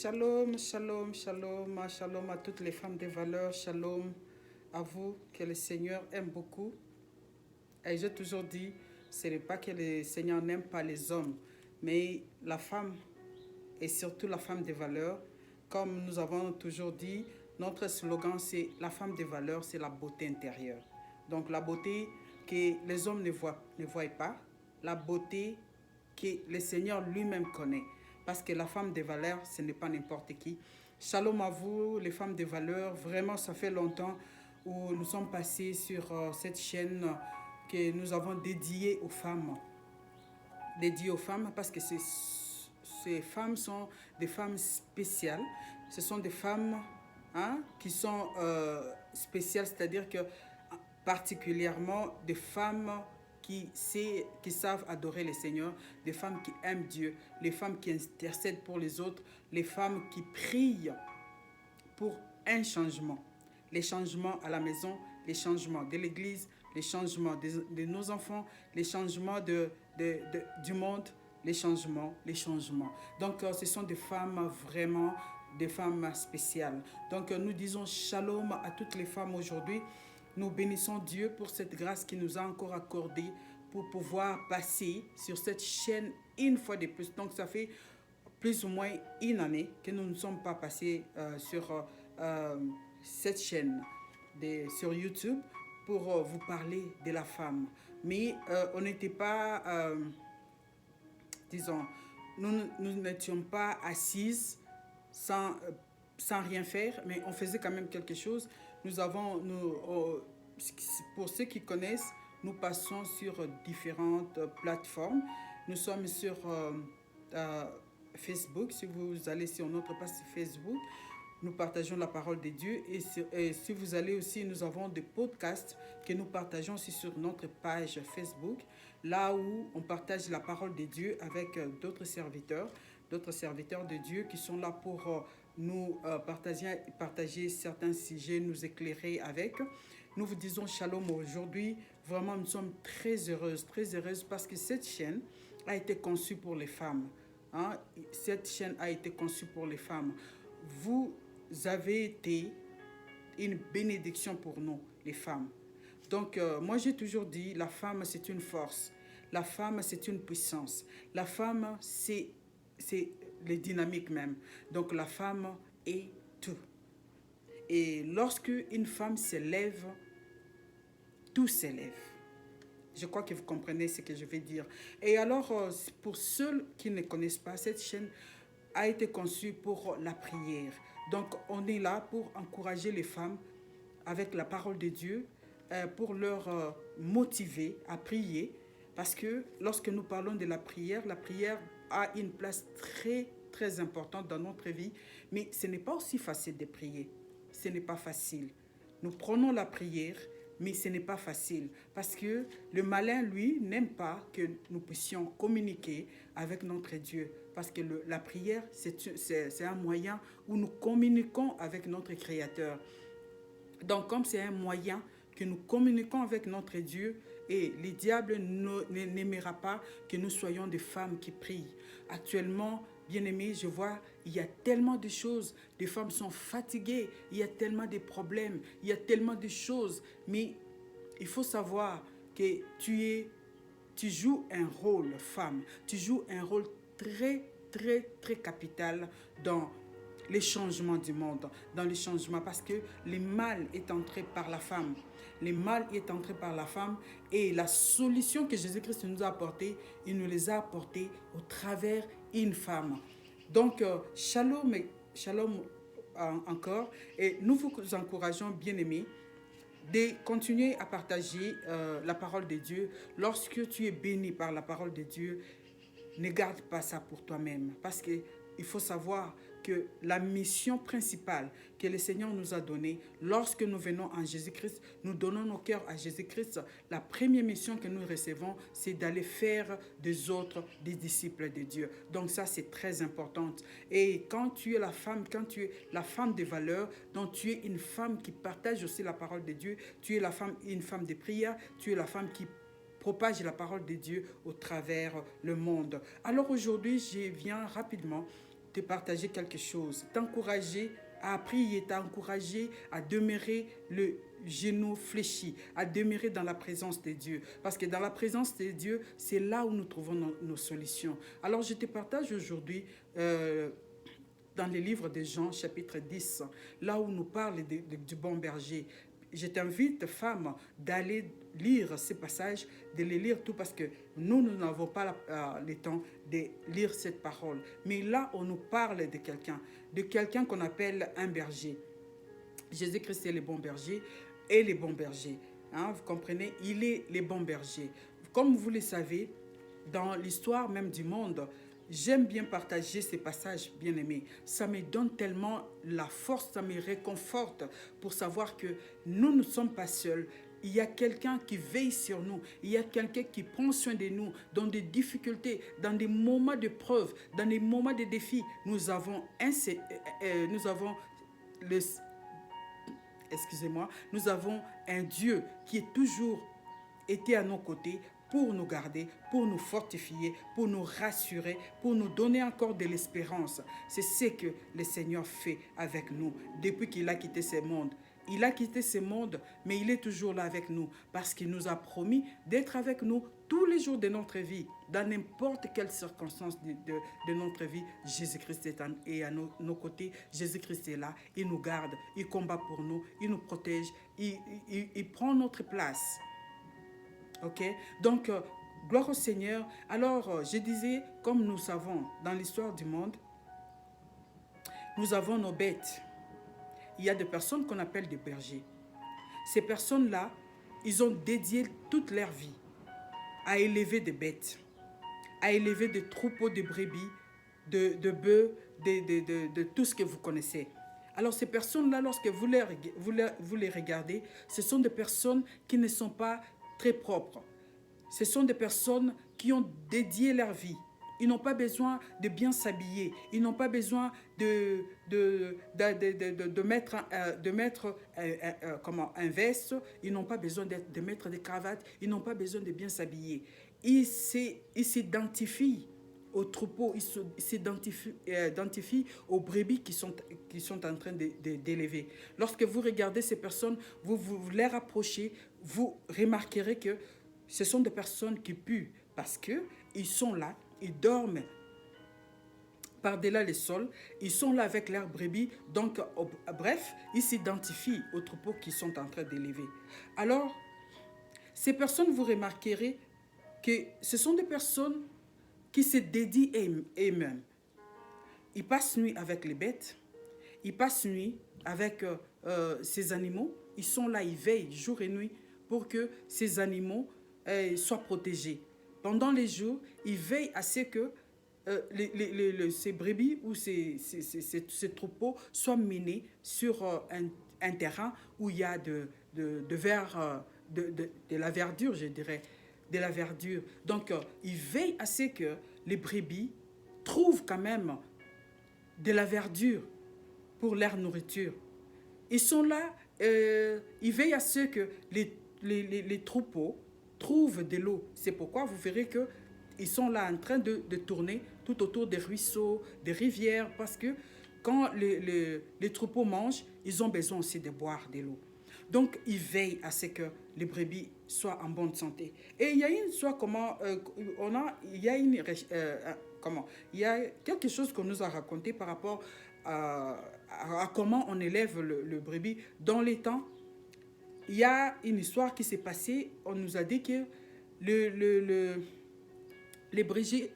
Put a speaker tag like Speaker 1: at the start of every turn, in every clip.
Speaker 1: Shalom, shalom, shalom, shalom à toutes les femmes de valeur, shalom à vous que le Seigneur aime beaucoup. Et j'ai toujours dit, ce n'est pas que le Seigneur n'aime pas les hommes, mais la femme, et surtout la femme de valeur, comme nous avons toujours dit, notre slogan c'est la femme de valeur, c'est la beauté intérieure. Donc la beauté que les hommes ne voient pas, la beauté que le Seigneur lui-même connaît. Parce que la femme de valeur, ce n'est pas n'importe qui. Shalom à vous, les femmes de valeur. Vraiment, ça fait longtemps où nous sommes passés sur cette chaîne que nous avons dédiée aux femmes. Dédiée aux femmes parce que ces femmes sont des femmes spéciales. Ce sont des femmes qui sont spéciales, c'est-à-dire que particulièrement des femmes qui savent adorer le Seigneur, des femmes qui aiment Dieu, les femmes qui intercèdent pour les autres, les femmes qui prient pour un changement. Les changements à la maison, les changements de l'église, les changements de nos enfants, les changements du monde, les changements. Donc ce sont des femmes vraiment, des femmes spéciales. Donc nous disons shalom à toutes les femmes aujourd'hui. Nous bénissons Dieu pour cette grâce qu'il nous a encore accordée pour pouvoir passer sur cette chaîne une fois de plus. Donc ça fait plus ou moins une année que nous ne sommes pas passés sur cette chaîne sur YouTube pour vous parler de la femme. Mais on n'était pas, disons, nous n'étions pas assises sans rien faire, mais on faisait quand même quelque chose. Pour ceux qui connaissent, nous passons sur différentes plateformes. Nous sommes sur Facebook. Si vous allez sur notre page Facebook, nous partageons la parole de Dieu. Et si vous allez aussi, nous avons des podcasts que nous partageons aussi sur notre page Facebook, là où on partage la parole de Dieu avec d'autres serviteurs de Dieu qui sont là pour nous partager certains sujets, nous éclairer avec. Nous vous disons shalom aujourd'hui. Vraiment, nous sommes très heureuses parce que cette chaîne a été conçue pour les femmes. Cette chaîne a été conçue pour les femmes. Vous avez été une bénédiction pour nous, les femmes. Donc, moi, j'ai toujours dit, la femme, c'est une force. La femme, c'est une puissance. La femme, c'est les dynamiques même. Donc la femme est tout. Et lorsque une femme s'élève, tout s'élève. Je crois que vous comprenez ce que je vais dire. Et alors, pour ceux qui ne connaissent pas, cette chaîne a été conçue pour la prière. Donc on est là pour encourager les femmes avec la parole de Dieu, pour leur motiver à prier. Parce que lorsque nous parlons de la prière a une place très importante dans notre vie, mais ce n'est pas aussi facile de prier. Ce n'est pas facile. Nous prenons la prière, mais ce n'est pas facile parce que le malin, lui, n'aime pas que nous puissions communiquer avec notre Dieu. Parce que la prière, c'est un moyen où nous communiquons avec notre Créateur. Donc, comme c'est un moyen que nous communiquons avec notre Dieu, et le diable n'aimera pas que nous soyons des femmes qui prient. Actuellement, bien-aimés, je vois, il y a tellement de choses, des femmes sont fatiguées, il y a tellement de problèmes, il y a tellement de choses, mais il faut savoir que tu joues un rôle, femme, tu joues un rôle très capital dans les changements du monde, dans les changements, parce que le mal est entré par la femme. Le mal est entré par la femme et la solution que Jésus-Christ nous a apportée, il nous les a apportées au travers d'une femme. Donc, shalom encore. Et nous vous encourageons, bien-aimés, de continuer à partager la parole de Dieu. Lorsque tu es béni par la parole de Dieu, ne garde pas ça pour toi-même. Parce qu'il faut savoir que la mission principale que le Seigneur nous a donnée, lorsque nous venons en Jésus-Christ, nous donnons nos cœurs à Jésus-Christ. La première mission que nous recevons, c'est d'aller faire des autres des disciples de Dieu. Donc ça, c'est très important. Et quand tu es la femme de valeur, donc tu es une femme qui partage aussi la parole de Dieu, tu es une femme de prière, tu es la femme qui propage la parole de Dieu au travers le monde. Alors aujourd'hui, je viens rapidement te partager quelque chose, t'encourager à prier, t'encourager à demeurer le genou fléchi, à demeurer dans la présence de Dieu. Parce que dans la présence de Dieu, c'est là où nous trouvons nos solutions. Alors je te partage aujourd'hui dans le livre de Jean, chapitre 10, là où nous parle du bon berger. Je t'invite, femme, d'aller lire ces passages, de les lire tout parce que nous n'avons pas le temps de lire cette parole. Mais là, on nous parle de quelqu'un qu'on appelle un berger. Jésus-Christ est le bon berger et les bons bergers. Hein, vous comprenez? Il est le bon berger. Comme vous le savez, dans l'histoire même du monde, j'aime bien partager ces passages, bien-aimés. Ça me donne tellement la force, ça me réconforte pour savoir que nous ne sommes pas seuls. Il y a quelqu'un qui veille sur nous. Il y a quelqu'un qui prend soin de nous dans des difficultés, dans des moments de preuve, dans des moments de défis. Nous avons un Dieu qui est toujours été à nos côtés pour nous garder, pour nous fortifier, pour nous rassurer, pour nous donner encore de l'espérance. C'est ce que le Seigneur fait avec nous depuis qu'il a quitté ce monde. Il a quitté ce monde, mais il est toujours là avec nous parce qu'il nous a promis d'être avec nous tous les jours de notre vie, dans n'importe quelle circonstance de notre vie. Jésus-Christ est à nos côtés. Jésus-Christ est là, il nous garde, il combat pour nous, il nous protège, il prend notre place. Ok? Donc, gloire au Seigneur. Alors, je disais, comme nous savons dans l'histoire du monde, nous avons nos bêtes. Il y a des personnes qu'on appelle des bergers. Ces personnes-là, ils ont dédié toute leur vie à élever des bêtes, à élever des troupeaux de brebis, de bœufs, de tout ce que vous connaissez. Alors ces personnes-là, lorsque vous les regardez, ce sont des personnes qui ne sont pas très propres. Ce sont des personnes qui ont dédié leur vie. Ils n'ont pas besoin de bien s'habiller. Ils n'ont pas besoin de mettre un veste. Ils n'ont pas besoin de mettre des cravates. Ils n'ont pas besoin de bien s'habiller. Ils s'identifient aux troupeaux. Ils s'identifient aux brebis qui sont en train d'élever. Lorsque vous regardez ces personnes, vous les rapprochez, vous remarquerez que ce sont des personnes qui puent parce qu'ils sont là. Ils dorment par-delà les sols, ils sont là avec leurs brebis, donc bref, ils s'identifient aux troupeaux qui sont en train d'élever. Alors, ces personnes, vous remarquerez que ce sont des personnes qui se dédient eux-mêmes. Ils passent nuit avec les bêtes, ils passent nuit avec ces animaux, ils sont là, ils veillent jour et nuit pour que ces animaux soient protégés. Pendant les jours, ils veillent à ce que ces brebis ou ces troupeaux soient menés sur un terrain où il y a de la verdure, je dirais, de la verdure. Donc, ils veillent à ce que les brebis trouvent quand même de la verdure pour leur nourriture. Ils sont là, ils veillent à ce que les troupeaux trouvent de l'eau. C'est pourquoi vous verrez qu'ils sont là en train de tourner tout autour des ruisseaux, des rivières, parce que quand les troupeaux mangent, ils ont besoin aussi de boire de l'eau. Donc, ils veillent à ce que les brebis soient en bonne santé. Et il y a une histoire, il y a quelque chose qu'on nous a raconté par rapport à comment on élève le brebis dans les temps. Il y a une histoire qui s'est passée. On nous a dit que les bergers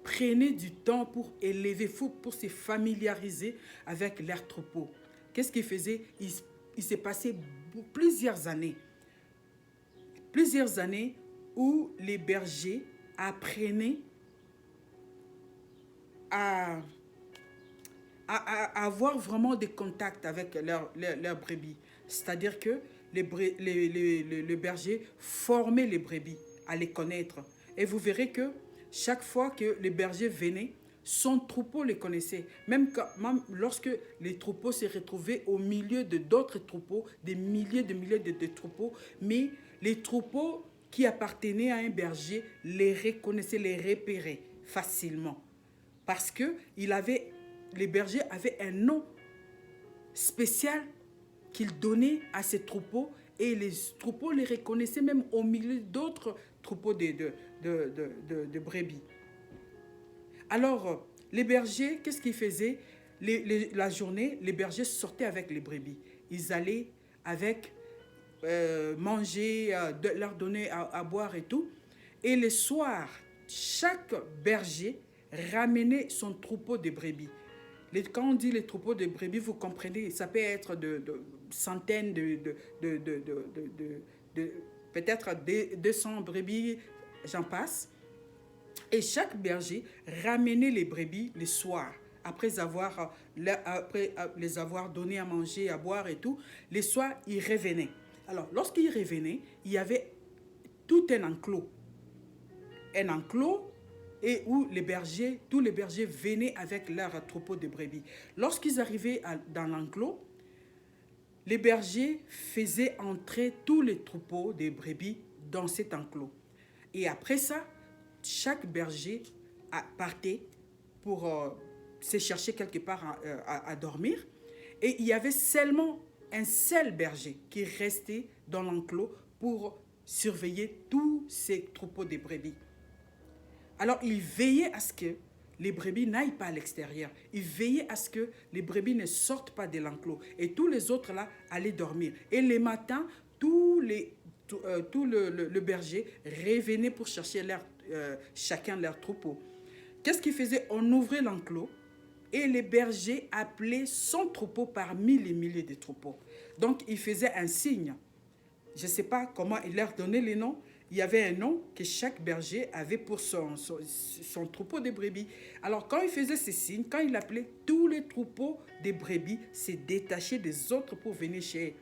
Speaker 1: prenaient du temps pour élever, pour se familiariser avec leurs troupeaux. Qu'est-ce qu'ils faisaient? Il s'est passé plusieurs années où les bergers apprenaient à avoir vraiment des contacts avec leurs brebis. C'est-à-dire que le berger formait les brebis à les connaître. Et vous verrez que chaque fois que le berger venait, son troupeau les connaissait. Même lorsque les troupeaux se retrouvaient au milieu de d'autres troupeaux, des milliers de troupeaux, mais les troupeaux qui appartenaient à un berger les reconnaissaient, les repéraient facilement. parce que les bergers avaient un nom spécial qu'ils donnaient à ces troupeaux et les troupeaux les reconnaissaient même au milieu d'autres troupeaux de brebis. Alors, les bergers, qu'est-ce qu'ils faisaient? La journée, les bergers sortaient avec les brebis. Ils allaient avec manger, leur donner à boire et tout. Et le soir, chaque berger ramenait son troupeau de brebis. Quand on dit les troupeaux de brebis, vous comprenez, ça peut être de centaines peut-être 200 brebis, j'en passe. Et chaque berger ramenait les brebis le soir, après les avoir donné à manger, à boire et tout. Le soir, ils revenaient. Alors, lorsqu'ils revenaient, il y avait tout un enclos. Un enclos et où tous les bergers venaient avec leur troupeau de brebis. Lorsqu'ils arrivaient dans l'enclos, les bergers faisaient entrer tous les troupeaux de brebis dans cet enclos. Et après ça, chaque berger partait pour se chercher quelque part à dormir. Et il y avait seulement un seul berger qui restait dans l'enclos pour surveiller tous ces troupeaux de brebis. Alors, il veillait à ce que les brebis n'aillent pas à l'extérieur. Il veillait à ce que les brebis ne sortent pas de l'enclos. Et tous les autres là allaient dormir. Et les matins, tout le berger revenait pour chercher chacun leur troupeau. Qu'est-ce qu'il faisait? On ouvrait l'enclos et les bergers appelaient son troupeau par mille et milliers de troupeaux. Donc, il faisait un signe. Je ne sais pas comment il leur donnait les noms. Il y avait un nom que chaque berger avait pour son troupeau de brebis. Alors, quand il faisait ces signes, quand il appelait, tous les troupeaux de brebis se détachaient des autres pour venir chez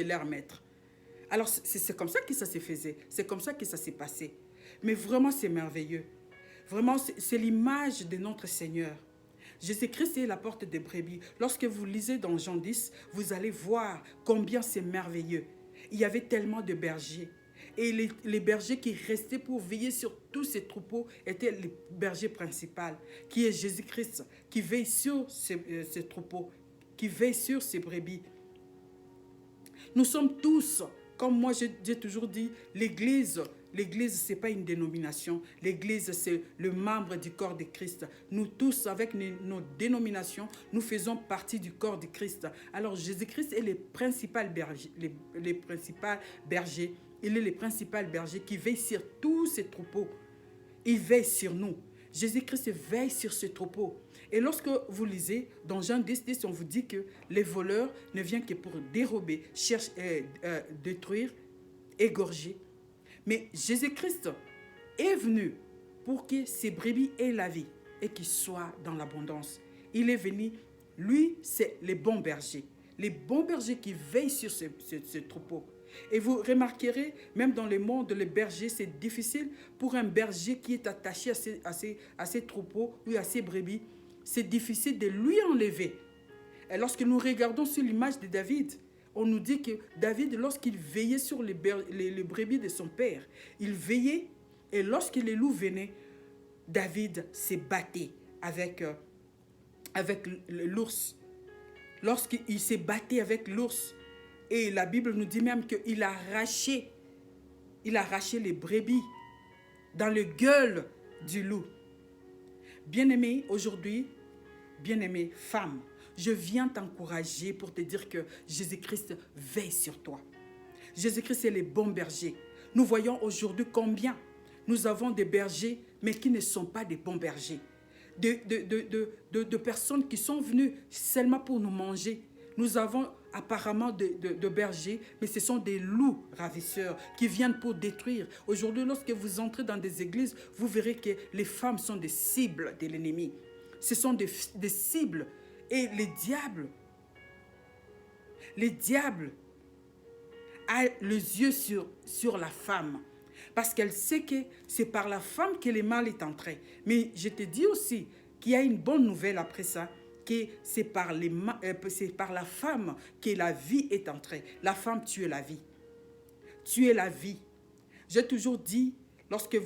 Speaker 1: leur maître. Alors, c'est comme ça que ça se faisait. C'est comme ça que ça s'est passé. Mais vraiment, c'est merveilleux. Vraiment, c'est l'image de notre Seigneur. Jésus-Christ est la porte des brebis. Lorsque vous lisez dans Jean 10, vous allez voir combien c'est merveilleux. Il y avait tellement de bergers. Et les bergers qui restaient pour veiller sur tous ces troupeaux étaient les bergers principaux, qui est Jésus-Christ, qui veille sur ces troupeaux, qui veille sur ces brebis. Nous sommes tous, comme moi j'ai toujours dit, l'Église, ce n'est pas une dénomination. L'Église, c'est le membre du corps de Christ. Nous tous, avec nos dénominations, nous faisons partie du corps de Christ. Alors, Jésus-Christ est le principal berger. Il est le principal berger qui veille sur tous ces troupeaux. Il veille sur nous. Jésus-Christ veille sur ce troupeau. Et lorsque vous lisez, dans Jean 10, on vous dit que les voleurs ne viennent que pour dérober, détruire, égorger. Mais Jésus-Christ est venu pour que ces brebis aient la vie et qu'ils soient dans l'abondance. Il est venu, lui, c'est les bons bergers. Les bons bergers qui veillent sur ce troupeau. Et vous remarquerez, même dans le monde, les bergers, c'est difficile pour un berger qui est attaché à ses troupeaux ou à ses brebis. C'est difficile de lui enlever. Et lorsque nous regardons sur l'image de David, on nous dit que David, lorsqu'il veillait sur les brebis de son père, il veillait et lorsque les loups venaient, David se battait avec l'ours. Lorsqu'il s'est battu avec l'ours, et la Bible nous dit même qu'il a arraché les brebis dans le gueule du loup. Bien-aimé, aujourd'hui, bien-aimée femme, je viens t'encourager pour te dire que Jésus-Christ veille sur toi. Jésus-Christ est le bon berger. Nous voyons aujourd'hui combien nous avons des bergers, mais qui ne sont pas des bons bergers. De personnes qui sont venues seulement pour nous manger. Nous avons apparemment de bergers, mais ce sont des loups ravisseurs qui viennent pour détruire. Aujourd'hui, lorsque vous entrez dans des églises, vous verrez que les femmes sont des cibles de l'ennemi. Ce sont des cibles. Et les diables a les yeux sur la femme. Parce qu'elle sait que c'est par la femme que le mal est entré. Mais je te dis aussi qu'il y a une bonne nouvelle après ça, que c'est par la femme que la vie est entrée. La femme, tu es la vie. Tu es la vie. J'ai toujours dit, lorsque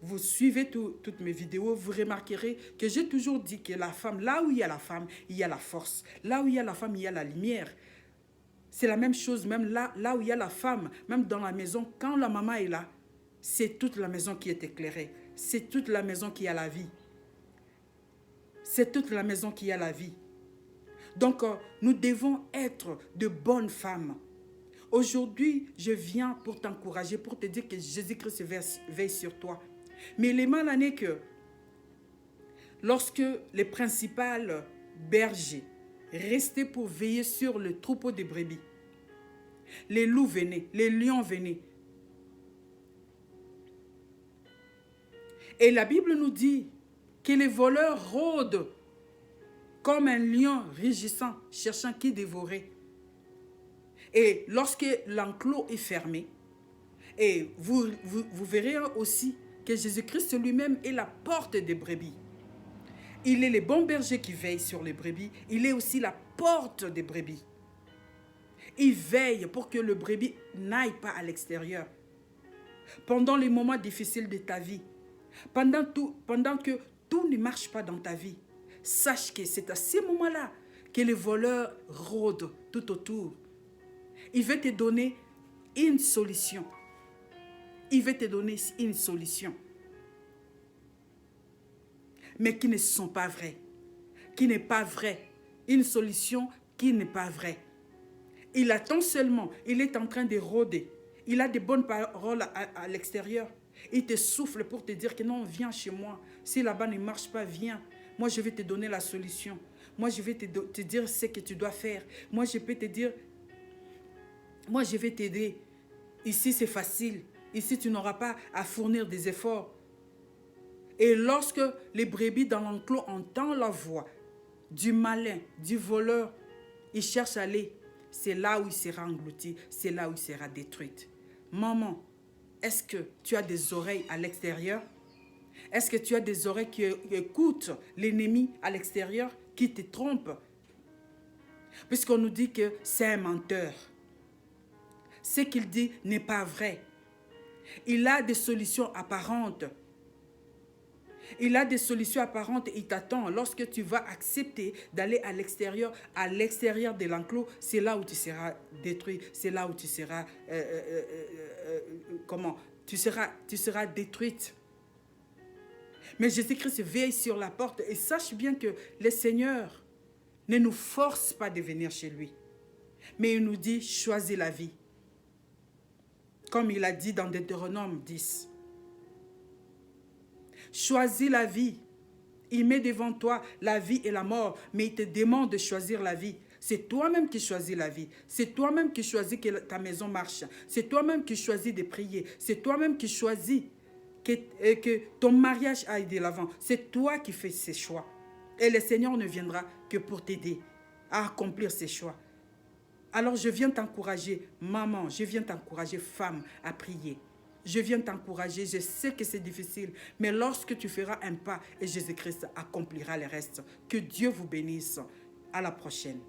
Speaker 1: vous suivez toutes mes vidéos, vous remarquerez que j'ai toujours dit que la femme, là où il y a la femme, il y a la force. Là où il y a la femme, il y a la lumière. C'est la même chose, même là où il y a la femme, même dans la maison, quand la maman est là, c'est toute la maison qui est éclairée. C'est toute la maison qui a la vie. C'est toute la maison qui a la vie. Donc, nous devons être de bonnes femmes. Aujourd'hui, je viens pour t'encourager, pour te dire que Jésus-Christ veille sur toi. Mais il est mal en est que lorsque les principaux bergers restaient pour veiller sur le troupeau de brebis, les loups venaient, les lions venaient. Et la Bible nous dit que les voleurs rôdent comme un lion rugissant, cherchant qui dévorer. Et lorsque l'enclos est fermé, et vous verrez aussi que Jésus-Christ lui-même est la porte des brebis. Il est le bon berger qui veille sur les brebis. Il est aussi la porte des brebis. Il veille pour que le brebis n'aille pas à l'extérieur. Pendant les moments difficiles de ta vie, pendant que tout ne marche pas dans ta vie, sache que c'est à ces moments-là que les voleurs rôdent tout autour. Il veut te donner une solution. Il veut te donner une solution. Mais qui ne sont pas vraies. Qui n'est pas vraie. Une solution qui n'est pas vraie. Il attend seulement. Il est en train de rôder. Il a de bonnes paroles à l'extérieur. Il te souffle pour te dire que non, viens chez moi. Si là-bas ne marche pas, viens. Moi, je vais te donner la solution. Moi, je vais te dire ce que tu dois faire. Moi, je peux te dire, moi, je vais t'aider. Ici, c'est facile. Ici, tu n'auras pas à fournir des efforts. Et lorsque les brebis dans l'enclos entendent la voix du malin, du voleur, il cherche à aller. C'est là où il sera englouti. C'est là où il sera détruit. Maman, est-ce que tu as des oreilles à l'extérieur? Est-ce que tu as des oreilles qui écoutent l'ennemi à l'extérieur, qui te trompe? Puisqu'on nous dit que c'est un menteur. Ce qu'il dit n'est pas vrai. Il a des solutions apparentes. Il a des solutions apparentes et il t'attend. Lorsque tu vas accepter d'aller à l'extérieur de l'enclos, c'est là où tu seras détruit. C'est là où tu seras... Tu seras détruite. Mais Jésus-Christ veille sur la porte et sache bien que le Seigneur ne nous force pas de venir chez lui. Mais il nous dit, choisis la vie. Comme il a dit dans Deutéronome 10. Choisis la vie. Il met devant toi la vie et la mort, mais il te demande de choisir la vie. C'est toi-même qui choisis la vie. C'est toi-même qui choisis que ta maison marche. C'est toi-même qui choisis de prier. C'est toi-même qui choisis que ton mariage aille de l'avant. C'est toi qui fais ces choix. Et le Seigneur ne viendra que pour t'aider à accomplir ces choix. Alors je viens t'encourager, maman, je viens t'encourager, femme, à prier. Je viens t'encourager, je sais que c'est difficile, mais lorsque tu feras un pas et Jésus-Christ accomplira le reste. Que Dieu vous bénisse. À la prochaine.